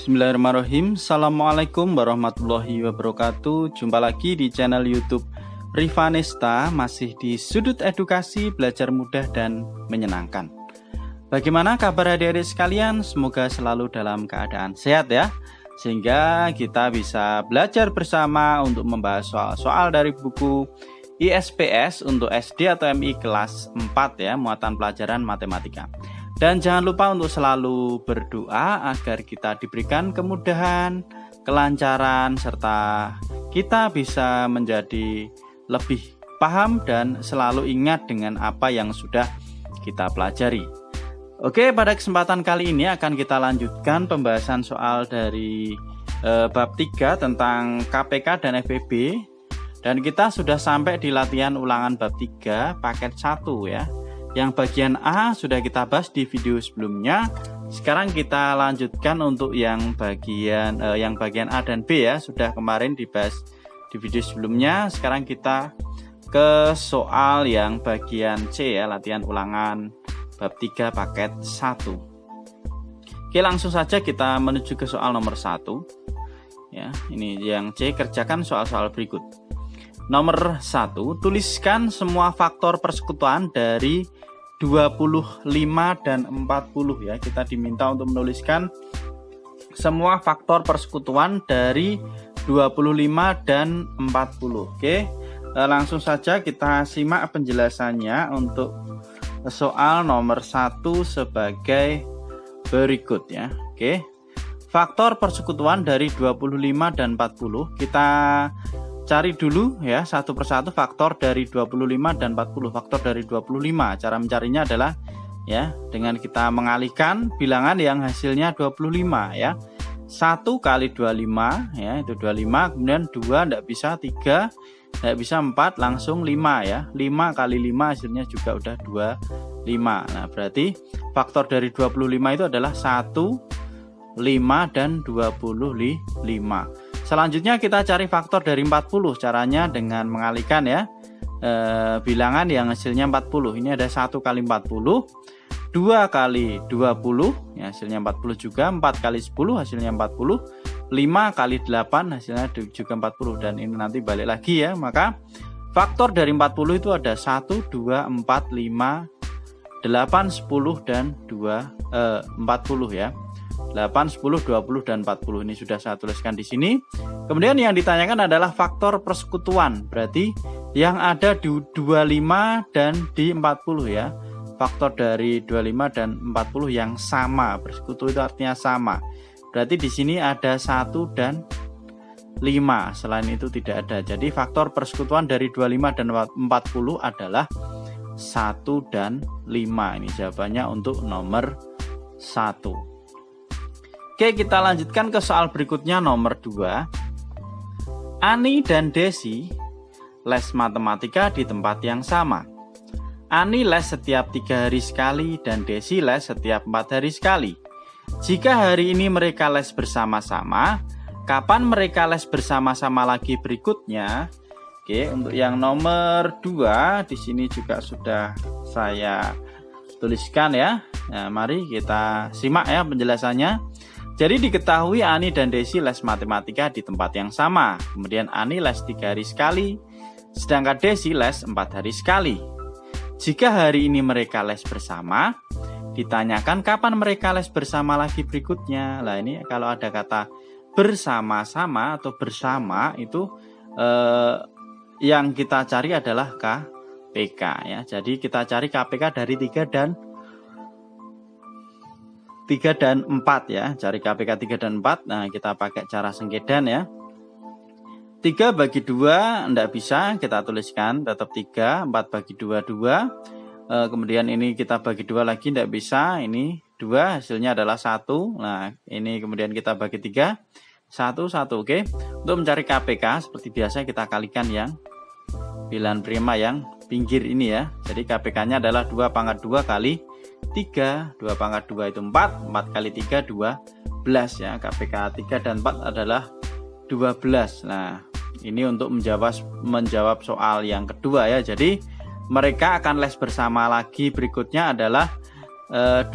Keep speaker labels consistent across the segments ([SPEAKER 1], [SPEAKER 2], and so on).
[SPEAKER 1] Bismillahirrahmanirrahim. Assalamualaikum warahmatullahi wabarakatuh. Jumpa lagi di channel YouTube Rivanesta, masih di sudut edukasi, belajar mudah dan menyenangkan. Bagaimana kabar adik-adik sekalian? Semoga selalu dalam keadaan sehat ya, sehingga kita bisa belajar bersama untuk membahas soal-soal dari buku ISPS untuk SD atau MI kelas 4 ya, muatan pelajaran matematika. Dan jangan lupa untuk selalu berdoa agar kita diberikan kemudahan, kelancaran, serta kita bisa menjadi lebih paham dan selalu ingat dengan apa yang sudah kita pelajari. Oke, pada kesempatan kali ini akan kita lanjutkan pembahasan soal dari bab 3 tentang KPK dan FEB. Dan kita sudah sampai di latihan ulangan bab 3 paket 1 ya. Yang bagian A sudah kita bahas di video sebelumnya. Sekarang kita lanjutkan untuk yang bagian A dan B ya, sudah kemarin dibahas di video sebelumnya. Sekarang kita ke soal yang bagian C ya, latihan ulangan bab 3 paket 1. Oke, langsung saja kita menuju ke soal nomor 1. Ya, ini yang C, kerjakan soal-soal berikut. Nomor 1, tuliskan semua faktor persekutuan dari 25 dan 40 ya. Kita diminta untuk menuliskan semua faktor persekutuan dari 25 dan 40. Oke, langsung saja kita simak penjelasannya untuk soal nomor 1 sebagai berikut ya. Oke, faktor persekutuan dari 25 dan 40 kita cari dulu ya, satu persatu faktor dari 25 dan 40. Faktor dari 25, cara mencarinya adalah ya dengan kita mengalihkan bilangan yang hasilnya 25 ya. 1 kali 25 ya, itu 25, kemudian 2 tidak bisa, 3 tidak bisa, 4 langsung 5 ya. 5 kali 5 hasilnya juga udah 25. Nah, berarti faktor dari 25 itu adalah 1, 5 dan 25. Selanjutnya kita cari faktor dari 40. Caranya dengan mengalihkan ya bilangan yang hasilnya 40. Ini ada 1 kali 40, 2 kali 20 ya, hasilnya 40 juga, 4 kali 10 hasilnya 40, 5 kali 8 hasilnya juga 40, dan ini nanti balik lagi ya. Maka faktor dari 40 itu ada 1, 2, 4, 5, 8, 10 dan 40 ya. 8, 10, 20 dan 40 ini sudah saya tuliskan di sini. Kemudian yang ditanyakan adalah faktor persekutuan. Berarti yang ada di 25 dan di 40 ya. Faktor dari 25 dan 40 yang sama. Persekutu itu artinya sama. Berarti di sini ada 1 dan 5. Selain itu tidak ada. Jadi faktor persekutuan dari 25 dan 40 adalah 1 dan 5. Ini jawabannya untuk nomor 1. Oke, kita lanjutkan ke soal berikutnya nomor 2. Ani dan Desi les matematika di tempat yang sama. Ani les setiap 3 hari sekali dan Desi les setiap 4 hari sekali. Jika hari ini mereka les bersama-sama, kapan mereka les bersama-sama lagi berikutnya? Oke, untuk yang nomor 2 di sini juga sudah saya tuliskan ya. Nah, mari kita simak ya penjelasannya. Jadi diketahui Ani dan Desi les matematika di tempat yang sama. Kemudian Ani les 3 hari sekali, sedangkan Desi les 4 hari sekali. Jika hari ini mereka les bersama, ditanyakan kapan mereka les bersama lagi berikutnya. Lah ini kalau ada kata bersama-sama atau bersama itu yang kita cari adalah KPK ya. Jadi kita cari KPK dari 3 dan 4 ya. Cari KPK 3 dan 4. Nah, kita pakai cara sengkedan ya. 3 bagi 2 enggak bisa, kita tuliskan tetap 3. 4 bagi 2 2. Kemudian ini kita bagi 2 lagi enggak bisa. Ini 2 hasilnya adalah 1. Nah, ini kemudian kita bagi 3. 1 1. Oke. Untuk mencari KPK seperti biasa kita kalikan yang bilangan prima yang pinggir ini ya. Jadi KPK-nya adalah 2 pangkat 2 kali 3, 2 pangkat 2 itu 4, 4 kali 3 12 ya. KPK 3 dan 4 adalah 12. Nah, ini untuk menjawab soal yang kedua ya. Jadi mereka akan les bersama lagi berikutnya adalah 12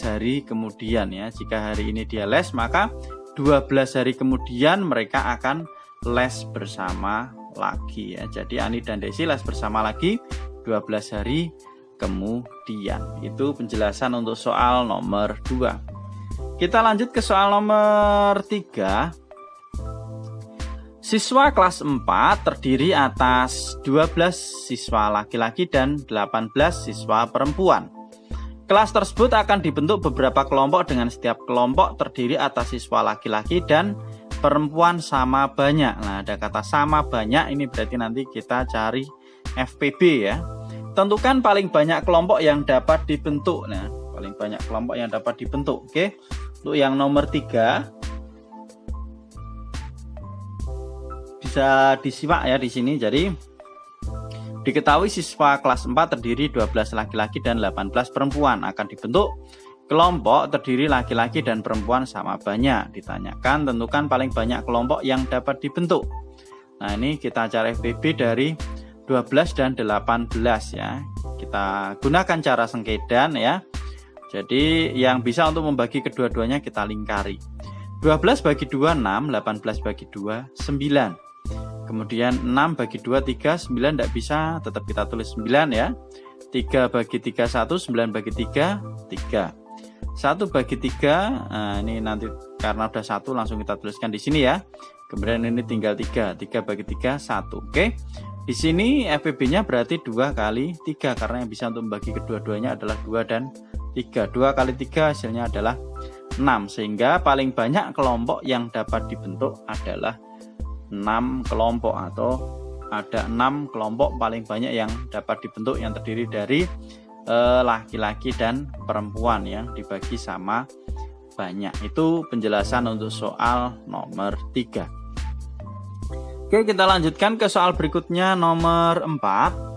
[SPEAKER 1] hari kemudian ya. Jika hari ini dia les, maka 12 hari kemudian mereka akan les bersama lagi ya. Jadi Ani dan Desi les bersama lagi 12 hari kemudian. Itu penjelasan untuk soal nomor 2. Kita lanjut ke soal nomor 3. Siswa kelas 4 terdiri atas 12 siswa laki-laki dan 18 siswa perempuan. Kelas tersebut akan dibentuk beberapa kelompok dengan setiap kelompok terdiri atas siswa laki-laki dan perempuan sama banyak. Nah, ada kata sama banyak, ini berarti nanti kita cari FPB ya. Tentukan paling banyak kelompok yang dapat dibentuk. Nah, paling banyak kelompok yang dapat dibentuk. Oke. Untuk yang nomor 3 bisa disimak ya di sini. Jadi diketahui siswa kelas 4 terdiri 12 laki-laki dan 18 perempuan. Akan dibentuk kelompok terdiri laki-laki dan perempuan sama banyak. Ditanyakan tentukan paling banyak kelompok yang dapat dibentuk. Nah, ini kita cari FPB dari 12 dan 18 ya. Kita gunakan cara sengkedan ya. Jadi yang bisa untuk membagi kedua-duanya kita lingkari. 12 bagi 2 6, 18 bagi 2 9. Kemudian 6 bagi 2 3, 9 tidak bisa, tetap kita tulis 9 ya. 3 bagi 3 1, 9 bagi 3 3. 1 bagi 3, nah ini nanti karena udah 1 langsung kita tuliskan di sini ya. Kemudian ini tinggal 3, 3 bagi 3 1. Oke. Di sini FPB-nya berarti 2 kali 3 karena yang bisa untuk membagi kedua-duanya adalah 2 dan 3. 2 kali 3 hasilnya adalah 6, sehingga paling banyak kelompok yang dapat dibentuk adalah 6 kelompok, atau ada 6 kelompok paling banyak yang dapat dibentuk yang terdiri dari laki-laki dan perempuan yang dibagi sama banyak. Itu penjelasan untuk soal nomor 3. Oke, kita lanjutkan ke soal berikutnya nomor 4.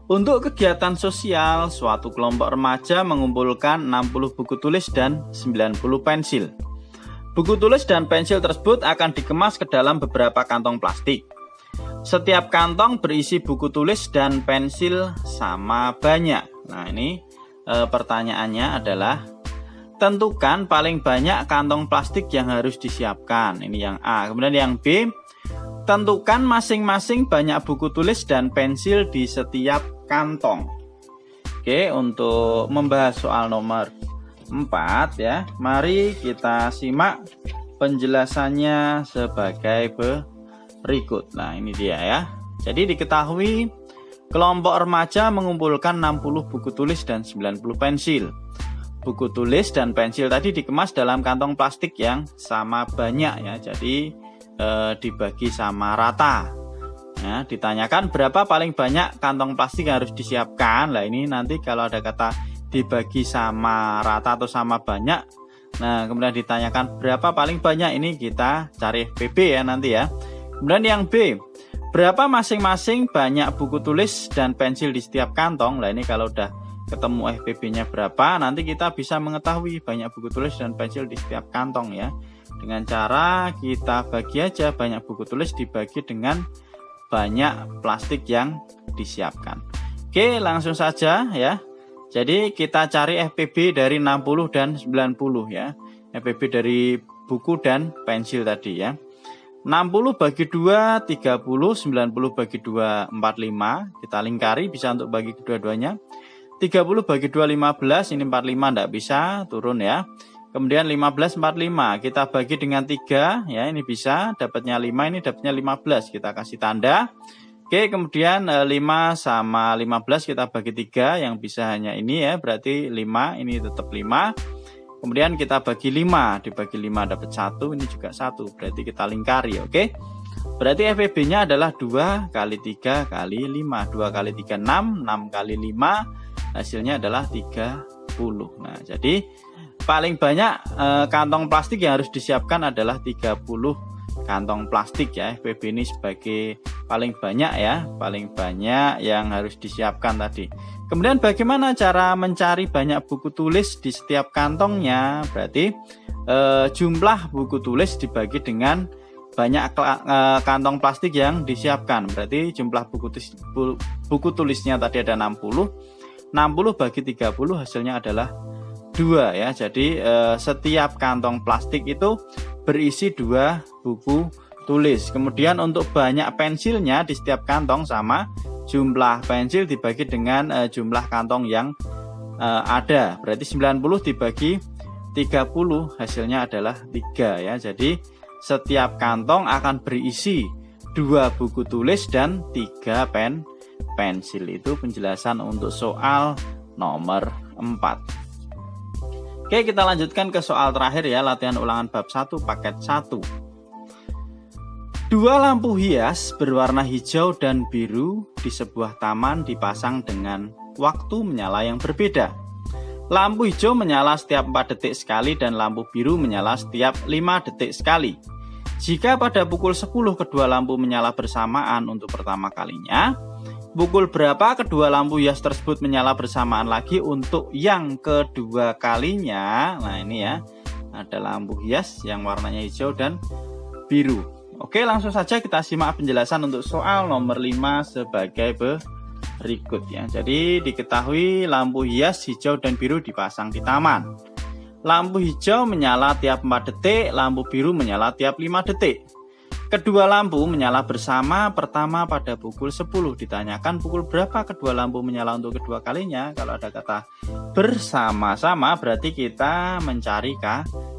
[SPEAKER 1] Untuk kegiatan sosial, suatu kelompok remaja mengumpulkan 60 buku tulis dan 90 pensil. Buku tulis dan pensil tersebut akan dikemas ke dalam beberapa kantong plastik. Setiap kantong berisi buku tulis dan pensil sama banyak. Nah, ini pertanyaannya adalah tentukan paling banyak kantong plastik yang harus disiapkan. Ini yang A. Kemudian yang B, tentukan masing-masing banyak buku tulis dan pensil di setiap kantong. Oke, untuk membahas soal nomor 4 ya, mari kita simak penjelasannya sebagai berikut. Nah, ini dia ya. Jadi diketahui kelompok remaja mengumpulkan 60 buku tulis dan 90 pensil. Buku tulis dan pensil tadi dikemas dalam kantong plastik yang sama banyak ya. Jadi dibagi sama rata. Ya, ditanyakan berapa paling banyak kantong plastik yang harus disiapkan. Lah ini nanti kalau ada kata dibagi sama rata atau sama banyak, nah kemudian ditanyakan berapa paling banyak, ini kita cari FPB ya nanti ya. Kemudian yang B, berapa masing-masing banyak buku tulis dan pensil di setiap kantong. Lah ini kalau udah ketemu FPB-nya berapa, nanti kita bisa mengetahui banyak buku tulis dan pensil di setiap kantong ya. Dengan cara kita bagi aja banyak buku tulis dibagi dengan banyak plastik yang disiapkan. Oke, langsung saja ya. Jadi kita cari FPB dari 60 dan 90 ya. FPB dari buku dan pensil tadi ya. 60 bagi 2 30, 90 bagi 2 45. Kita lingkari bisa untuk bagi kedua-duanya. 30 bagi 2 15, ini 45 enggak bisa, turun ya. Kemudian 15 45 kita bagi dengan 3 ya, ini bisa, dapatnya 5, ini dapatnya 15, kita kasih tanda. Oke, kemudian 5 sama 15 kita bagi 3, yang bisa hanya ini ya, berarti 5, ini tetap 5. Kemudian kita bagi 5, dibagi 5 dapat 1, ini juga 1, berarti kita lingkari, oke. Berarti FPB-nya adalah 2 kali 3 kali 5, 2 kali 3 6, 6 kali 5, hasilnya adalah 30. Nah, jadi paling banyak kantong plastik yang harus disiapkan adalah 30 kantong plastik ya. FPB ini sebagai paling banyak ya, paling banyak yang harus disiapkan tadi. Kemudian bagaimana cara mencari banyak buku tulis di setiap kantongnya? Berarti jumlah buku tulis dibagi dengan banyak kantong plastik yang disiapkan. Berarti jumlah buku tulisnya tadi ada 60. 60 bagi 30 hasilnya adalah 2 ya. Jadi setiap kantong plastik itu berisi 2 buku tulis. Kemudian untuk banyak pensilnya di setiap kantong sama jumlah pensil dibagi dengan jumlah kantong yang ada. Berarti 90 dibagi 30 hasilnya adalah 3 ya. Jadi setiap kantong akan berisi 2 buku tulis dan 3 pensil. Itu penjelasan untuk soal nomor 4. Oke, kita lanjutkan ke soal terakhir ya, latihan ulangan bab 1 paket 1. 2 lampu hias berwarna hijau dan biru di sebuah taman dipasang dengan waktu menyala yang berbeda. Lampu hijau menyala setiap 4 detik sekali dan lampu biru menyala setiap 5 detik sekali. Jika pada pukul 10 kedua lampu menyala bersamaan untuk pertama kalinya, pukul berapa kedua lampu hias tersebut menyala bersamaan lagi untuk yang kedua kalinya? Nah ini ya, ada lampu hias yang warnanya hijau dan biru. Oke, langsung saja kita simak penjelasan untuk soal nomor 5 sebagai berikut ya. Jadi diketahui lampu hias hijau dan biru dipasang di taman. Lampu hijau menyala tiap 4 detik, lampu biru menyala tiap 5 detik. Kedua lampu menyala bersama pertama pada pukul 10. Ditanyakan pukul berapa kedua lampu menyala untuk kedua kalinya. Kalau ada kata bersama-sama berarti kita mencari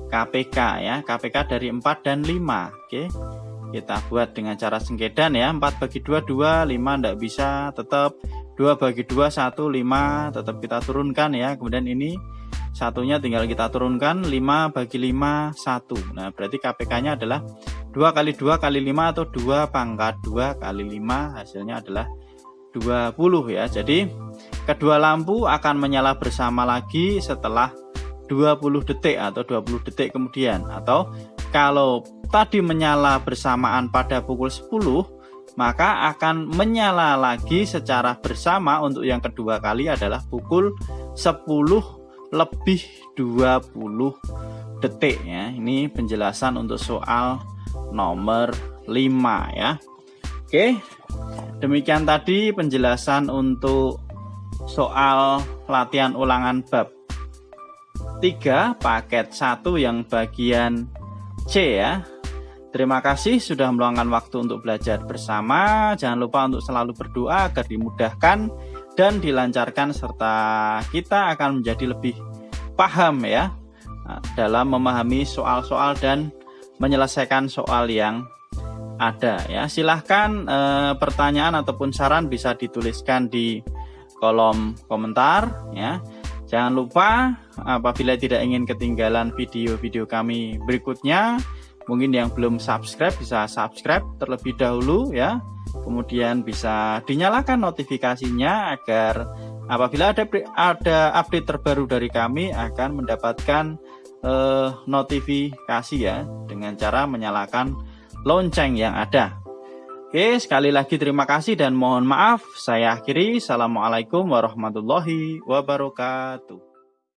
[SPEAKER 1] KPK ya. KPK dari 4 dan 5. Oke. Kita buat dengan cara sengkedan ya. 4 bagi 2, 2, 5 tidak bisa, tetap 2 bagi 2, 1, 5, tetap kita turunkan ya. Kemudian ini satunya tinggal kita turunkan, 5 bagi 5, 1. Nah berarti KPK-nya adalah 2 kali 2 kali 5 atau 2 pangkat 2 kali 5, hasilnya adalah 20 ya. Jadi kedua lampu akan menyala bersama lagi setelah 20 detik atau 20 detik kemudian. Atau kalau tadi menyala bersamaan pada pukul 10, maka akan menyala lagi secara bersama untuk yang kedua kali adalah pukul 10 lebih 20 detik ya. Ini penjelasan untuk soal nomor 5 ya. Oke, demikian tadi penjelasan untuk soal latihan ulangan bab 3 paket 1 yang bagian C ya. Terima kasih sudah meluangkan waktu untuk belajar bersama. Jangan lupa untuk selalu berdoa agar dimudahkan dan dilancarkan serta kita akan menjadi lebih paham ya dalam memahami soal-soal dan menyelesaikan soal yang ada ya. Silahkan pertanyaan ataupun saran bisa dituliskan di kolom komentar ya. Jangan lupa apabila tidak ingin ketinggalan video-video kami berikutnya, mungkin yang belum subscribe bisa subscribe terlebih dahulu ya. Kemudian bisa dinyalakan notifikasinya agar apabila ada update terbaru dari kami akan mendapatkan notifikasi ya dengan cara menyalakan lonceng yang ada. Oke, sekali lagi terima kasih dan mohon maaf. Saya akhiri. Assalamualaikum warahmatullahi wabarakatuh.